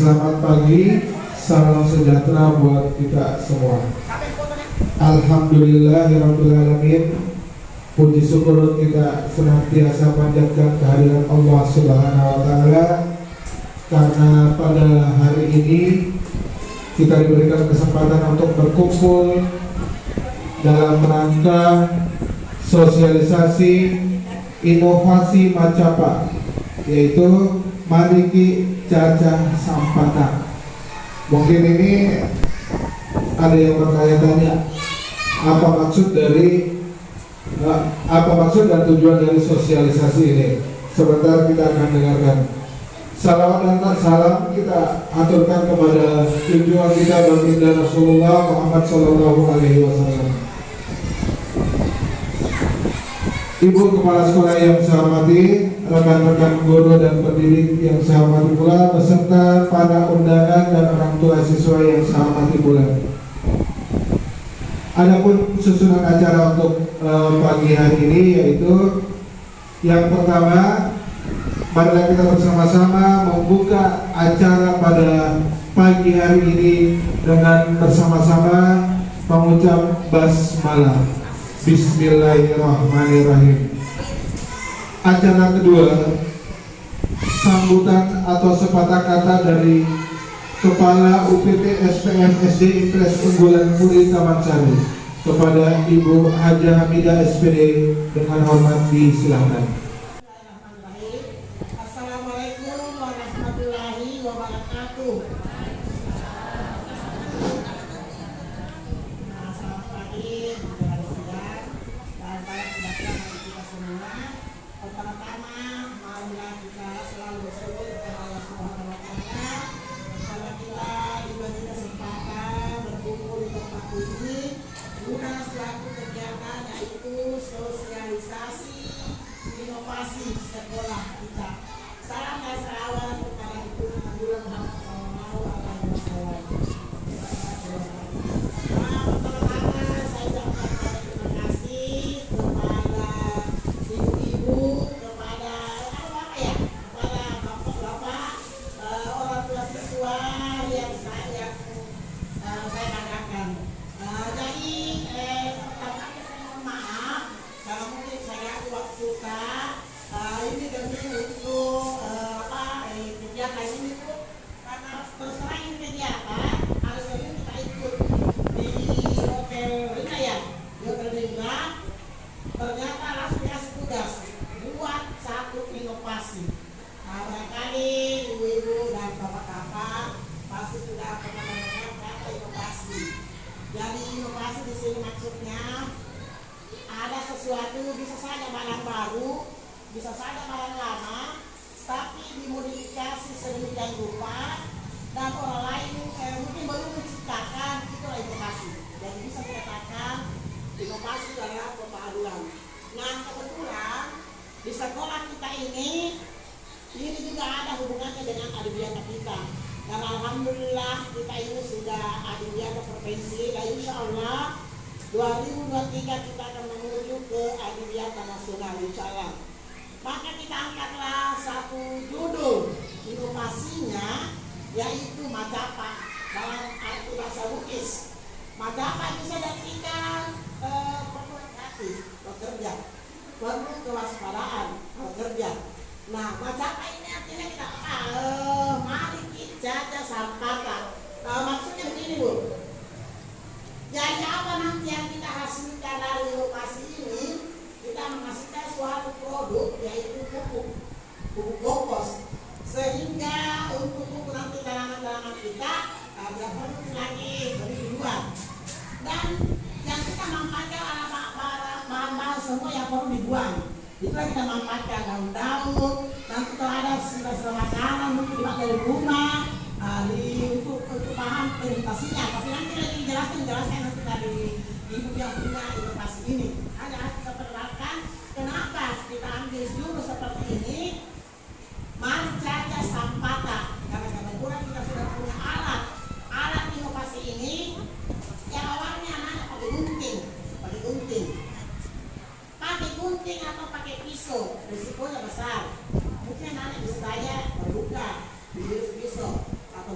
Selamat pagi, salam sejahtera buat kita semua. Alhamdulillahirrabbilalamin. Puji syukur kita senantiasa panjatkan kehadiran Allah Subhanahu wa Ta'ala, karena pada hari ini kita diberikan kesempatan untuk berkumpul dalam rangka sosialisasi inovasi Macapa, yaitu Mariki Caca Sampata. Mungkin ini ada yang bertanya-tanya, apa maksud dan tujuan dari sosialisasi ini. Sebentar kita akan dengarkan. Salawat dan salam kita aturkan kepada tujuan kita baginda Rasulullah Muhammad Sallallahu Alaihi Wasallam. Ibu Kepala Sekolah yang saya hormati, rekan-rekan guru dan pendidik yang saya hormati pula, beserta para undangan dan orang tua siswa yang saya hormati pula. Adapun susunan acara untuk pagi hari ini, yaitu yang pertama, marilah kita bersama-sama membuka acara pada pagi hari ini dengan bersama-sama mengucap basmalah. Bismillahirrahmanirrahim. Acara kedua, sambutan atau sepatah kata dari Kepala UPT SPM SD Impres Unggulan Puri Taman Sari kepada Ibu Haja Hamidah SPD dengan hormat disilahkan. Assalamualaikum warahmatullahi wabarakatuh. Selamat pagi, menjelang siang, dan saya sedangkan bagi kita semua. Pertama-tama, marilah kita selalu bersyukur kepada Allah Subhanahu wa Ta'ala karena kita diberi kesempatan berkumpul di tempat ini guna suatu kegiatan, yaitu sosialisasi inovasi sekolah kita. Salam dan salawat kepada Ibu Nabiullah Muhammad Sallallahu Alaihi Wasallam. Pertama-tama saya ucapkan terima kasih kepada ibu-ibu, kepada kepada bapak-bapak, orang tua siswa yang saya banggakan. Jadi pertama saya mohon maaf kalau mungkin saya waktu ini demi untuk kegiatan ini tuh, karena terserah ini kegiatan harus ini kita ikut di hotel Rina ya, di hotel Rina. Ternyata langsung dikasih tugas buat satu inovasi. Barangkali ibu-ibu dan bapak-bapak pasti sudah pernah mendengar kata inovasi. Jadi inovasi di sini maksudnya ada sesuatu, bisa saja barang baru, bisa saja barang lama, tapi dimodifikasi sedemikian rupa dan orang lain mungkin baru menciptakan, itulah inovasi. Jadi bisa dikatakan inovasi adalah pembaharuan. Nah, kebetulan di sekolah kita ini juga ada hubungannya dengan adiwiyata kita. Dan alhamdulillah kita ini sudah adiwiyata provinsi, dan insya Allah 2023 kita akan menuju ke adiwiyata nasional insya Allah. Maka kita angkatlah satu judul inovasinya, yaitu Macapa dalam arti bahasa Bugis. Macapa bisa diartikan komunikasi, bekerja, perlu kewaspadaan, bekerja. Nah, Macapa ini artinya kita Mariki Caca Sampata. Maksudnya begini Bu, jadi apa nanti yang kita hasilkan dari inovasi ini? Kita menghasilkan suatu produk, yaitu pupuk kompos, sehingga untuk pupuk nanti tanaman-tanaman kita tidak perlu lagi beli di luar. Dan yang kita manfaatkan adalah bahan-bahan semua yang perlu dibuang. Itulah kita manfaatkan daun-daun, nanti kalau ada sisa-sisa makanan mungkin dipakai di rumah, untuk bahan fermentasinya. Tapi nanti lagi dijelaskan nanti dari ibu yang punya inovasi ini. Hanya kita perkenalkan kenapa kita ambil judul seperti ini, Mariki Caca Sampata. Karena kebetulan kita sudah punya alat inovasi ini yang awalnya anak pakai gunting, atau pakai pisau, risikonya besar. Mungkin anak bisa saja terluka di pisau atau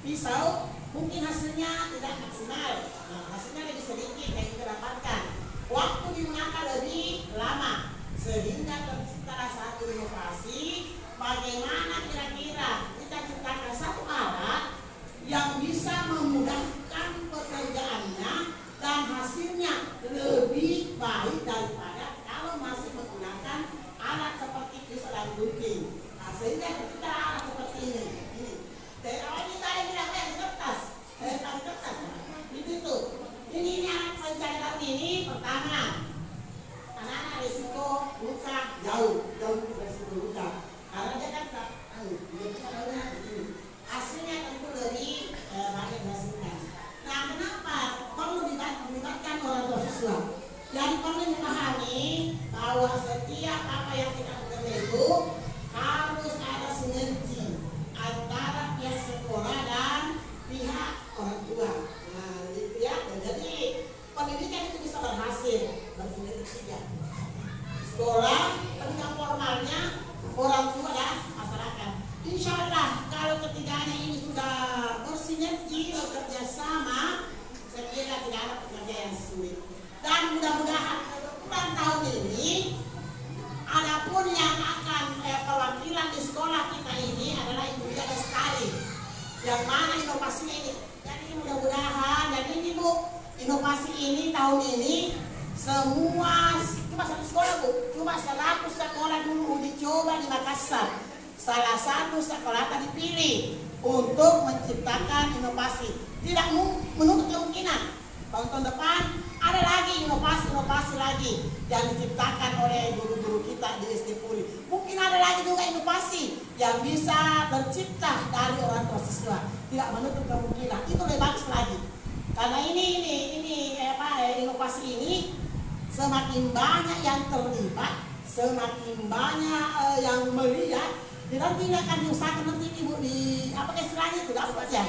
pisau, mungkin hasilnya tidak maksimal. Nah, hasilnya lebih sedikit yang kita dapatkan. Waktu digunakan lebih lama, sehingga tercipta satu inovasi. Bagaimana kira-kira kita ciptakan satu alat yang bisa memudahkan pekerjaannya dan hasilnya lebih baik daripada kalau masih menggunakan alat seperti pisau dan gunting. Nah, sehingga kita alat seperti ini. Awalnya kita ada bilang yang kertas, itu. Ini alat pencairan ini pertama, anak-anak risiko luka jauh risiko luka. Karena dia kan hasilnya tentu lebih banyak dihasilkan. Nah, kenapa perlu melibatkan orang tua siswa? Yang perlu dipahami bahwa setiap apa yang kita bekerja itu harus ada sinergi antara pihak sekolah dan pihak orang tua. Nah, gitu ya. Jadi pendidikan itu bisa berhasil bersinergi ya. Sekolah, pendidikan formalnya, orang tua dan masyarakat. Insya Allah kalau ketiganya ini sudah bersinergi, bekerja sama, saya kira tidak ada pekerjaan yang sulit. Dan mudah-mudahan bulan tahun ini, adapun yang akan perwakilan di sekolah kita ini adalah Ibu Dia Lestari, yang mana inovasinya ini. Jadi mudah-mudahan, dan ini Bu, inovasi ini tahun ini semua cuma satu sekolah Bu, cuma 100 sekolah dulu dicoba di Makassar. Salah satu sekolah tadi dipilih untuk menciptakan inovasi. Tidak menutup kemungkinan tahun depan ada lagi inovasi lagi yang diciptakan oleh guru-guru kita di SD Puri. Mungkin ada lagi juga inovasi yang bisa tercipta dari orang tua siswa. Tidak menutup kemungkinan. Itu lebih bagus lagi. Karena ini inovasi ini semakin banyak yang terlibat, semakin banyak yang melihat. Nanti akan diusahakan nanti Ibu di apa istilahnya itu apa ya?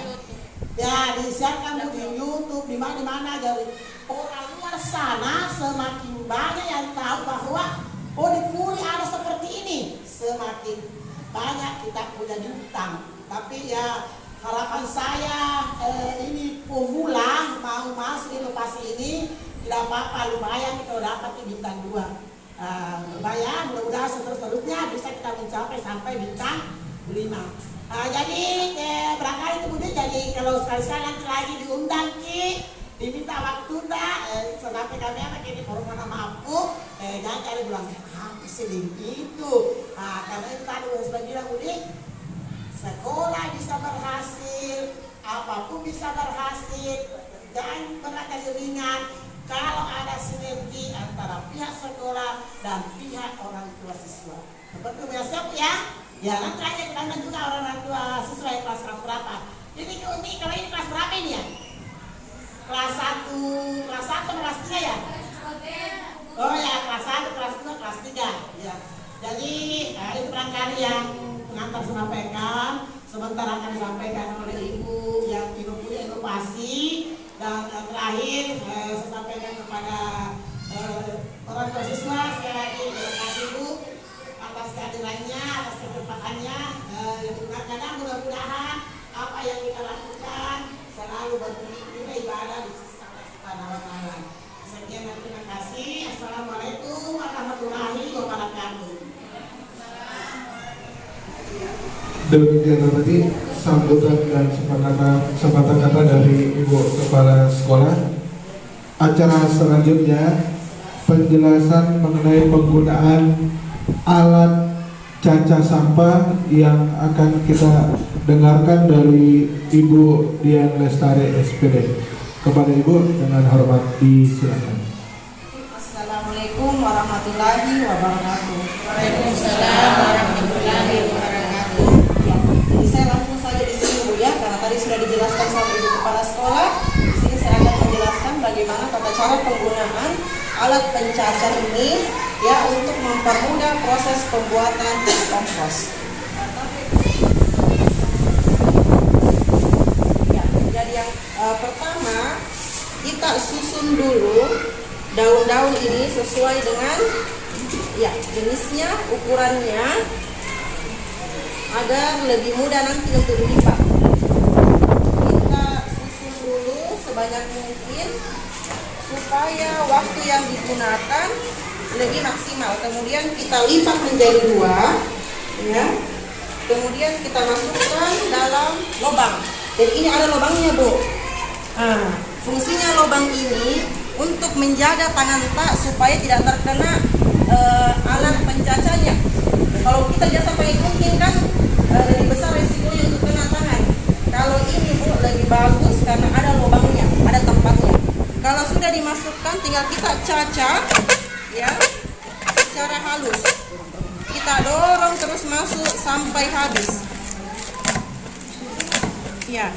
Ya, disiarkan Bu di YouTube, di mana-mana. Jadi orang luar sana semakin banyak yang tahu bahwa di Puri ada seperti ini. Semakin banyak kita punya bintang. Tapi ya harapan saya ini pemula mau masuk inovasi ini tidak apa-apa, lumayan kita dapat di bintang 2. Lumayan, mudah-mudahan seterusnya bisa kita mencapai sampai bintang 5. Jadi barangkali kemudian jadi kalau sekali-sekali nanti lagi diundang Ki, diminta waktu sampai kami anak ini permohonan maafku, jangan cari bilang apa sih itu. Karena itu tadi sudah bilang Budi, sekolah bisa berhasil, apapun bisa berhasil, dan berat dan ringan kalau ada sinergi antara pihak sekolah dan pihak orang tua siswa. Seperti biasa ya. Ya, nanti aja kita juga orang tua siswa yang kelas berapa. Jadi ini kalau ini kelas berapa ini ya? Kelas 1, kelas 3 ya? Oh ya, kelas 1, kelas 2, kelas 3 ya. Jadi itu barangkali yang pengantar sampaikan. Sebentar akan disampaikan oleh Ibu yang punya inovasi. Dan terakhir saya sampaikan kepada orang tua siswa, sekali lagi terima kasih Bu atas kehadirannya, atas kesempatannya. Dan mudah-mudahan apa yang kita lakukan selalu berpikir ibadah di sisi Allah Subhanahu wa Ta'ala. Sekian dan terima kasih. Assalamualaikum warahmatullahi wabarakatuh. Demikian tadi sambutan dan sepatah kata dari Ibu Kepala Sekolah. Acara selanjutnya penjelasan mengenai penggunaan alat caca sampah yang akan kita dengarkan dari Ibu Dian Lestari SPD. Kepada Ibu dengan hormat disilakan. Assalamualaikum warahmatullahi wabarakatuh. Waalaikumsalam warahmatullahi wabarakatuh. Jadi saya langsung saja di sini Bu ya, karena tadi sudah dijelaskan sama Ibu Kepala Sekolah. Di sini saya akan menjelaskan bagaimana tata cara penggunaan alat pencacar ini ya untuk mempermudah proses pembuatan kompos. Ya, jadi yang pertama kita susun dulu daun-daun ini sesuai dengan ya jenisnya, ukurannya, agar lebih mudah nanti untuk dilipat. dulu sebanyak mungkin supaya waktu yang digunakan lebih maksimal. Kemudian kita lipat menjadi 2, ya. Kemudian kita masukkan dalam lubang. Jadi ini ada lubangnya, Bu. Nah, fungsinya lubang ini untuk menjaga tangan tak supaya tidak terkena alat pencacahnya. Kalau kita biasa pakai gunting kan lebih besar resikonya untuk kena tangan. Kalau ini, Bu, lebih bagus karena ada lubangnya, ada tempatnya. Kalau sudah dimasukkan, tinggal kita cacah, ya, secara halus. Kita dorong terus masuk sampai habis. Ya,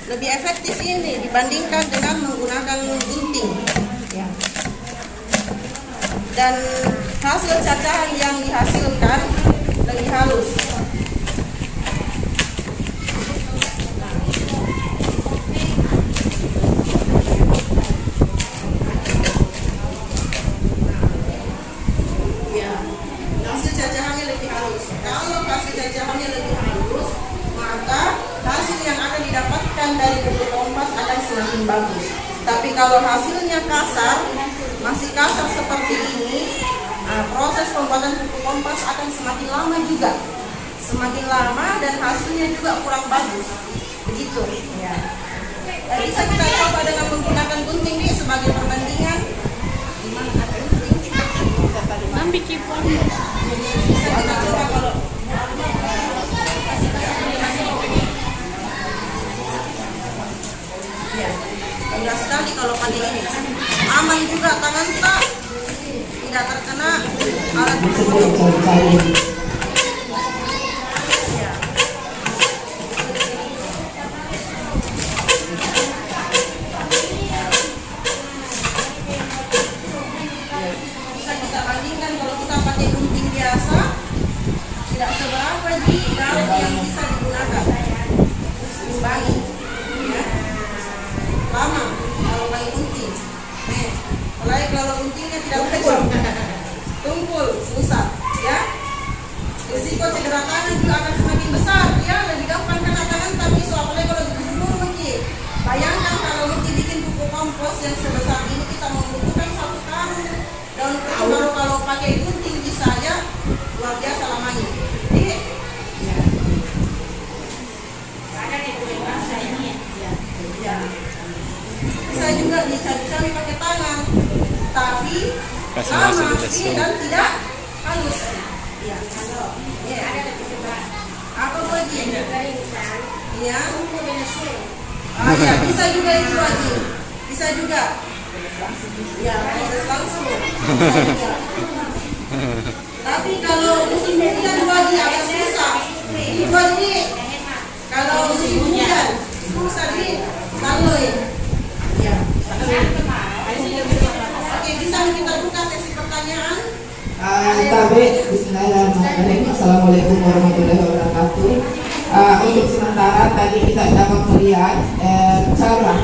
lebih efektif ini dibandingkan dengan menggunakan gunting. Ya. Dan hasil cacahan yang dihasilkan lebih halus. Ya, hasil cacahannya lebih halus. Kalau hasil cacahannya lebih halus, maka hasil yang akan didapatkan dari buku kompas akan semakin bagus. Tapi kalau hasilnya kasar, masih kasar seperti ini, proses pembuatan buku kompas akan semakin lama juga. Semakin lama dan hasilnya juga kurang bagus. Begitu. Ya. Bisa kita coba dengan menggunakan gunting ini sebagai perbandingan. Gimana ada gunting? Ambil kipon. Bisa kita coba kalau ya, mudah sekali kalau pakai ini. Aman juga tangan tak, tidak terkena alat pemotong. Ya. Bisa kita bandingkan kalau kita pakai gunting biasa, tidak seberapa di dalam yang bisa digunakan. Imbangi, ya. Lama kalau pakai gunting. Apalagi kalau guntingnya tidak tajam, tumpul, susah, ya. Risiko cedera tangan juga akan semakin besar, ya. Lebih gampang kena tangan, tapi apalagi kalau dijemur mungkin. Bayangkan kalau nanti bikin pupuk kompos yang sebesar ini kita membutuhkan 1 karung daun kering, baru kalau pakai gunting bisa ya luar biasa lamanya. Jadi, ya. Ada di kue basah ini ya. Ya. Bisa juga dicari-cari pakai tangan, tapi lama dan tidak halus. Ya, ya ada di sebelah. Apa lagi? Ya. Ya, bisa juga itu lagi. Bisa juga. Ya, proses langsung. Bisa juga. Tapi kalau musim hujan lagi agak susah. Ini lagi. Kalau musim hujan susah nih. Kalau ya. Oke, bisa kita buka sesi pertanyaan. Bismillahirrahmanirrahim. Assalamualaikum warahmatullahi wabarakatuh. Untuk sementara tadi kita dapat melihat cara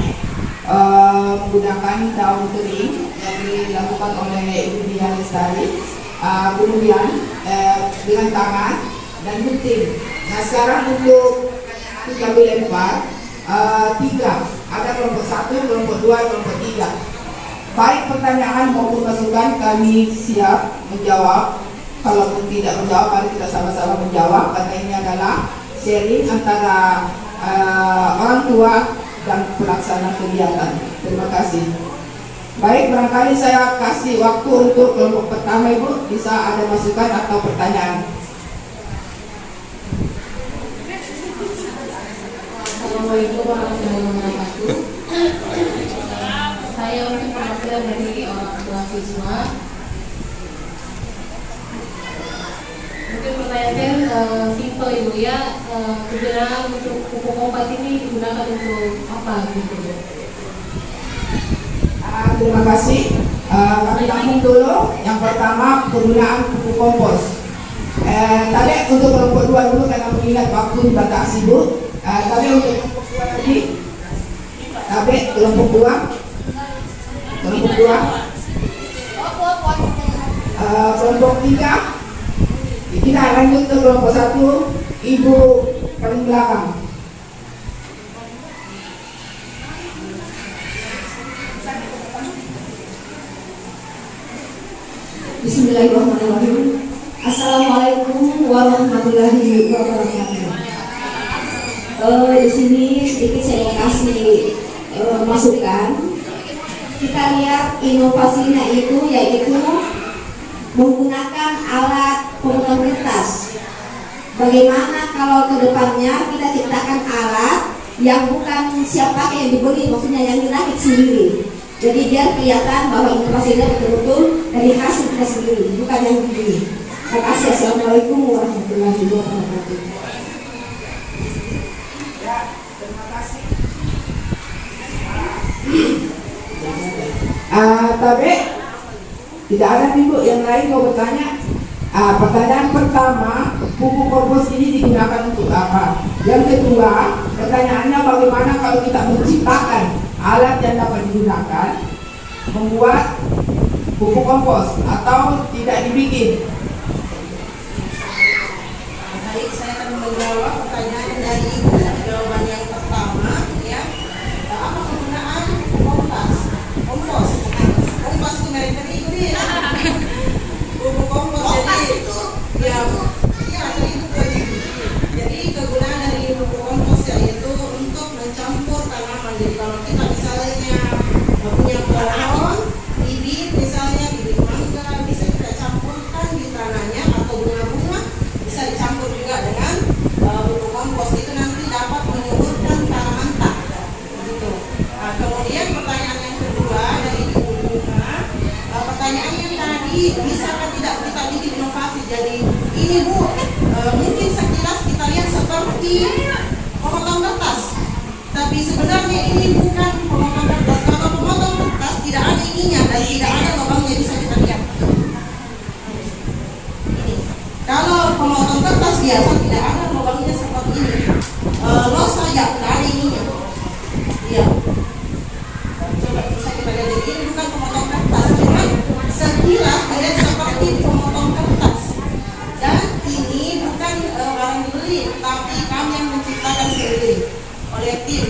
menggunakan daun kering yang dilakukan oleh Ibu Dian Lestari, kemudian dengan tangan dan gunting. Nah, sekarang untuk kita lempar 3, ada kelompok 1, kelompok 2, kelompok 3. Baik pertanyaan maupun masukan kami siap menjawab. Kalaupun tidak menjawab, mari kita sama-sama menjawab karena ini adalah sharing antara orang tua dan pelaksana kegiatan. Terima kasih. Baik, barangkali saya kasih waktu untuk kelompok pertama, Ibu. Bisa ada masukan atau pertanyaan? Assalamualaikum warahmatullahi wabarakatuh. Saya untuk perwakilan dari orang tua siswa. Mungkin pertanyaan simpel, Ibu, ya. Kegunaan untuk pupuk kompas ini digunakan untuk apa gitu? Terima kasih. Kami langsung dulu. Yang pertama, penggunaan pupuk kompos. Tadi untuk kelompok 2 dulu karena mengingat waktu dibatasi, Bu. Tadi untuk kelompok 2 lagi. Tadi kelompok 2. Kelompok 2. Kelompok 3. Kita lanjut ke kelompok 1. Ibu paling belakang. Bismillahirrahmanirrahim. Assalamualaikum warahmatullahi wabarakatuh. Di sini sedikit saya kasih masukan. Kita lihat inovasinya itu yaitu menggunakan alat pemotong kertas. Bagaimana kalau ke depannya kita ciptakan alat yang bukan siapa yang dibeli, maksudnya yang dirakit sendiri. Jadi biar kelihatan bahwa inovasinya betul-betul dari hasil kita sendiri, bukan yang dibeli. Terima kasih. Assalamualaikum warahmatullahi wabarakatuh. Ya, terima kasih. Tapi tidak ada ibu yang lain mau bertanya. Pertanyaan pertama, pupuk kompos ini digunakan untuk apa? Yang kedua, pertanyaannya bagaimana kalau kita menciptakan alat yang dapat digunakan membuat pupuk kompos atau tidak dibikin? Baik, saya akan menjawab pertanyaan dari jawaban yang pertama, ya. Apa penggunaan kompos itu merek itu dia. Pupuk kompos jadi kegunaan dari pupuk kompos yaitu untuk mencampur tanaman. Jadi kalau kita misalnya punya pohon bibit, misalnya bibit mangga, bisa kita campurkan di tanahnya, atau bunga-bunga bisa dicampur juga dengan pupuk kompos. Itu nanti dapat menyuburkan tanaman tak gitu. Kemudian pertanyaan yang kedua dari Ibu Bunga, pertanyaannya tadi bisakah tidak kita bikin inovasi? Jadi ini Bu, mungkin sekilas kita lihat seperti pemotong kertas, tapi sebenarnya ini bukan pemotong kertas. Kalau pemotong kertas tidak ada ininya dan tidak ada lubangnya, bisa kita lihat. Ini. Kalau pemotong kertas biasa tidak ada lubangnya seperti ini. Los saja tidak ada ininya. Iya. Coba bisa kita lihat, jadi ini bukan pemotong kertas, cuma sekilas terlihat seperti pemotong kertas. Dan ini bukan barang dibeli, tapi kami yang menciptakan sendiri oleh tim.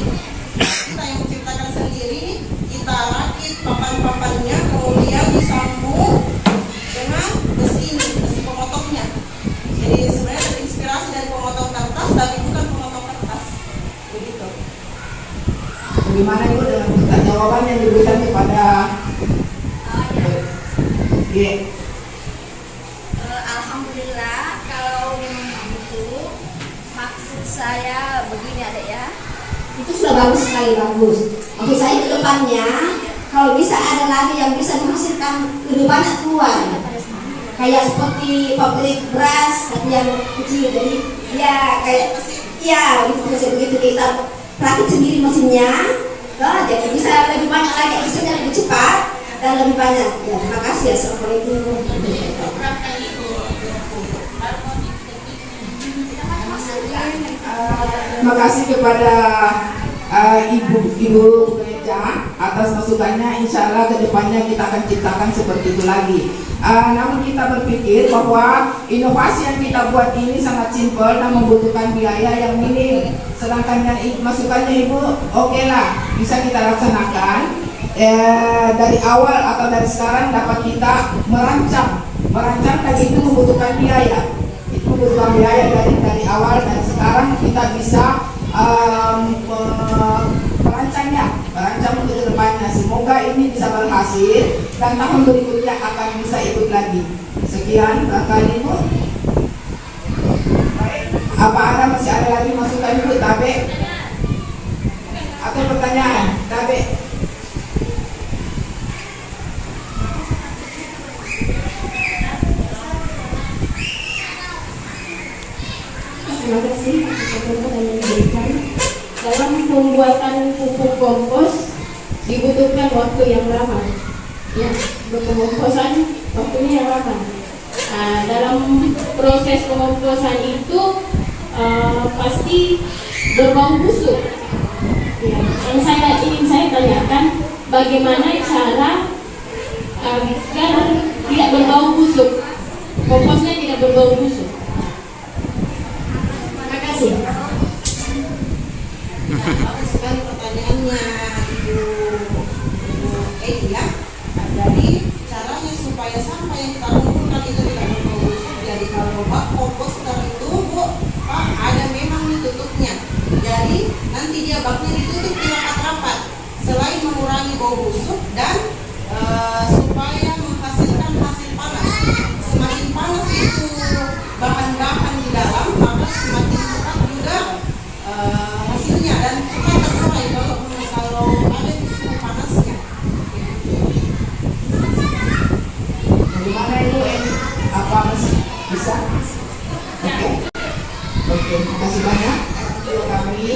Kita yang menciptakan sendiri, kita rakit papan-papannya, kemudian disambung dengan besi pemotongnya. Jadi sebenarnya terinspirasi dari pemotong kertas, tapi bukan pemotong kertas. Begitu. Bagaimana Ibu dengan jawaban yang diberikan kepada Alhamdulillah, kalau memang begitu, maksud saya begini Adek ya. Itu sudah bagus sekali, bagus. Maksud saya ke depannya kalau bisa ada lagi yang bisa menghasilkan lebih banyak keluar. Kayak seperti pabrik beras tapi yang kecil, jadi ya kayak ya begitu kita rakit sendiri mesinnya. Jadi bisa lebih banyak lagi, hasilnya lebih cepat dan lebih banyak. Ya, terima kasih. Assalamualaikum. Terima kasih kepada Ibu Gereja atas masukannya. Insya Allah kedepannya kita akan ciptakan seperti itu lagi. Namun kita berpikir bahwa inovasi yang kita buat ini sangat simpel dan membutuhkan biaya yang minim. Sedangkan yang masukannya Ibu, oke lah, bisa kita laksanakan. Dari awal atau dari sekarang dapat kita merancang tadi itu membutuhkan biaya. Itu membutuhkan biaya dari awal, dan sekarang kita bisa merancang untuk kedepannya. Semoga ini bisa berhasil dan tahun berikutnya akan bisa ikut lagi. Sekian barangkali Ibu. Baik. Apa masih ada lagi masukan Ibu Tabe? Atau pertanyaan Tabe? Terima kasih atas pertanyaan yang diberikan. Dalam pembuatan pupuk kompos dibutuhkan waktu yang lama. Ya, pengomposan waktunya yang lama. Dalam proses pengomposan itu pasti berbau busuk. Ya, yang ingin saya tanyakan, bagaimana cara agar tidak berbau busuk, komposnya tidak berbau busuk. Terima kasih. Bagus sekali pertanyaannya Ibu Edi ya. Jadi caranya supaya sampah yang kita kumpulkan sehingga baknya ditutup di rapat-rapat selain mengurangi bau busuk dan supaya menghasilkan hasil panas. Semakin panas itu bahan-bahan di dalam, maka semakin cepat juga hasilnya dan cepat terurai kalau ada di suhu panasnya. Bagaimana itu apa bisa? Oke, terima kasih banyak. Kami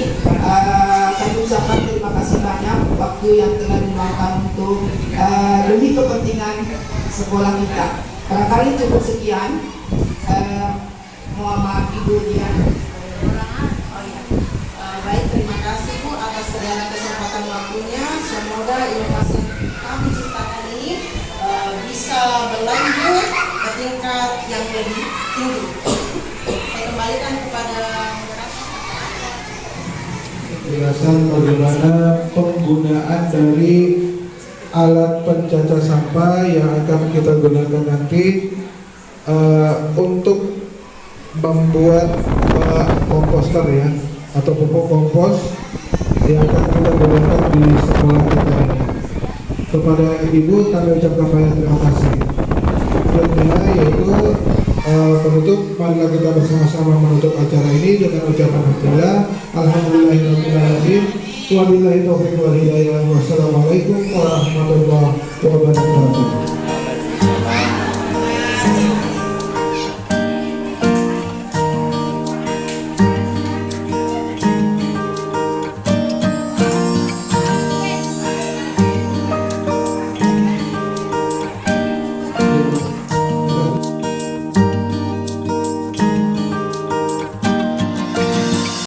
ucapkan terima kasih banyak waktu yang telah diluangkan untuk demi kepentingan sekolah kita. Barangkali cukup sekian. Mohon maaf Ibu Dian. Baik, terima kasih Bu atas segala kesempatan waktunya. Semoga inovasi yang kami ciptakan ini bisa berlanjut ke tingkat yang lebih tinggi. Saya kembalikan kepada penjelasan bagaimana penggunaan dari alat pencacah sampah yang akan kita gunakan nanti untuk membuat komposter ya, atau pupuk kompos yang akan kita gunakan di sekolah kita ini. Kepada Ibu kami ucapkan banyak terima kasih. Selanjutnya yaitu penutup, marilah kita bersama-sama menutup acara ini dengan ucapan alhamdulillahirrahmanirrahim. Wabillahi taufiq wal hidayah. Wassalamualaikum warahmatullahi wabarakatuh.